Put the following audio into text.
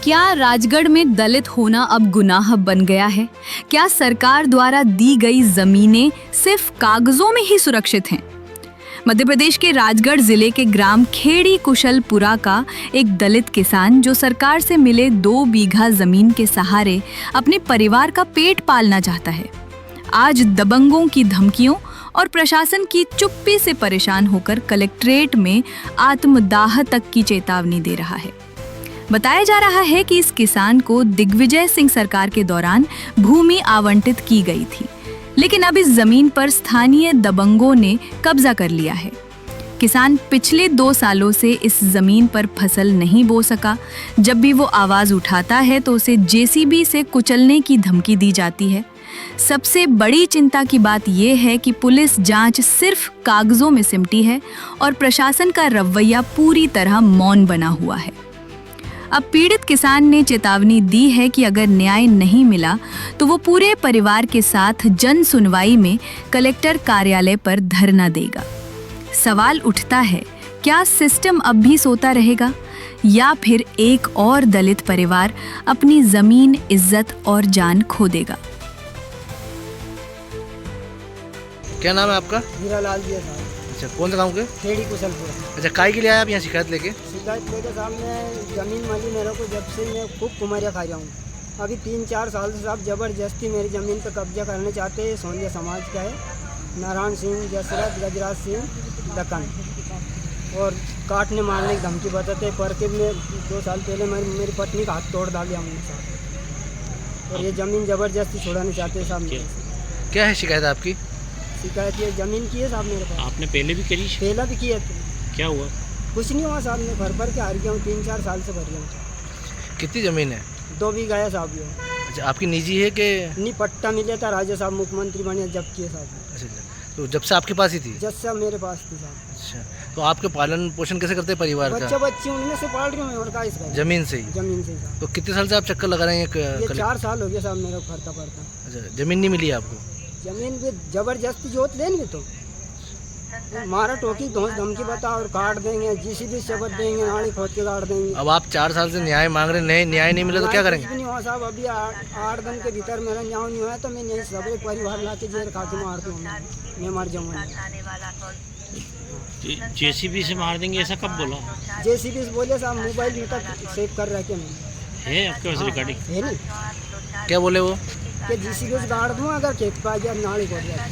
क्या राजगढ़ में दलित होना अब गुनाह बन गया है? क्या सरकार द्वारा दी गई जमीनें सिर्फ कागजों में ही सुरक्षित हैं? मध्य प्रदेश के राजगढ़ जिले के ग्राम खेड़ी कुशलपुरा का एक दलित किसान जो सरकार से मिले 2 बीघा जमीन के सहारे अपने परिवार का पेट पालना चाहता है, आज दबंगों की धमकियों और प्रशासन की चुप्पी से परेशान होकर कलेक्ट्रेट में आत्मदाह तक की चेतावनी दे रहा है। बताया जा रहा है कि इस किसान को दिग्विजय सिंह सरकार के दौरान भूमि आवंटित की गई थी, लेकिन अब इस जमीन पर स्थानीय दबंगों ने कब्जा कर लिया है। किसान पिछले 2 सालों से इस जमीन पर फसल नहीं बो सका। जब भी वो आवाज उठाता है तो उसे जेसीबी से कुचलने की धमकी दी जाती है। सबसे बड़ी चिंता की बात यह है कि पुलिस जांच सिर्फ कागजों में सिमटी है और प्रशासन का रवैया पूरी तरह मौन बना हुआ है। अब पीड़ित किसान ने चेतावनी दी है कि अगर न्याय नहीं मिला तो वो पूरे परिवार के साथ जन सुनवाई में कलेक्टर कार्यालय पर धरना देगा। सवाल उठता है, क्या सिस्टम अब भी सोता रहेगा या फिर एक और दलित परिवार अपनी जमीन, इज्जत और जान खो देगा? क्या नाम है आपका? हीरालाल जी साहब। अच्छा, कौन सा गाँव के? खेड़ी कुशलपुरा। अच्छा, काय के लिए आए आप यहाँ शिकायत लेके? शिकायत लेके साहब मैं ज़मीन मिली मेरे को जब से मैं खूब कुमारिया खा रहा हूँ। अभी 3-4 साल से साहब ज़बरदस्ती मेरी ज़मीन पर कब्जा करने चाहते हैं। सोनिया समाज का है, नारायण सिंह, जसरत, गजराज सिंह, दक्कन, और काटने मारने की धमकी बताते। पर के में 2 साल पहले मेरी पत्नी का हाथ तोड़ डालिया हमने साहब, और ये ज़मीन ज़बरदस्ती छुड़ाने चाहते हैं साहब। क्या है शिकायत आपकी? शिकायत ये ज़मीन की है साहब मेरे पास। आपने पहले भी करी? पहला भी किया। क्या हुआ? कुछ नहीं हुआ साहब, मैं भर के हार गया हूँ। 3-4 साल से भर गया हूँ। कितनी ज़मीन है? 2 बीघा है साहब ये। अच्छा, आपकी निजी है कि? नहीं, पट्टा मिला था, राजा साहब मुख्यमंत्री बने जब किए साहब। अच्छा, तो जब से आपके पास ही थी? जब से मेरे पास थी साहब। अच्छा, तो आपके पालन पोषण कैसे करते हैं परिवार का? बच्चे उनमें से पाल रही हूँ मैं, और का इसका जमीन से ही? जमीन से ही साहब। तो कितने साल से आप चक्कर लगा रहे हैं? ये 4 साल हो गया साहब मेरे को भरता पड़ता। अच्छा, जमीन नहीं मिली आपको? जमीन भी जबरदस्ती जोत लेंगे तो मारा टोकी धोस धमकी बता और काट देंगे, जीसीबी शब्द देंगे, नाली खोद के काट देंगे। अब आप 4 साल से न्याय मांग रहे हैं, न्याय नहीं मिला तो क्या करेंगे? नहीं हुआ साहब, अभी 8 दिन के भीतर मेरा न्याय नहीं हुआ तो मैं यही सबरे परिवार ला के जेल खा के मार दूँ, मैं मर जाऊँगा। जेसीबी से मार देंगे ऐसा कब बोला? जेसीबी से बोले साहब, मोबाइल में तक सेव कर रखे मैंने। है आपके पास रिकॉर्डिंग? है नहीं? क्या बोले वो? कि जीसीबी से गाड़ दूँ अगर खेत पा गया नाली खोद जाए।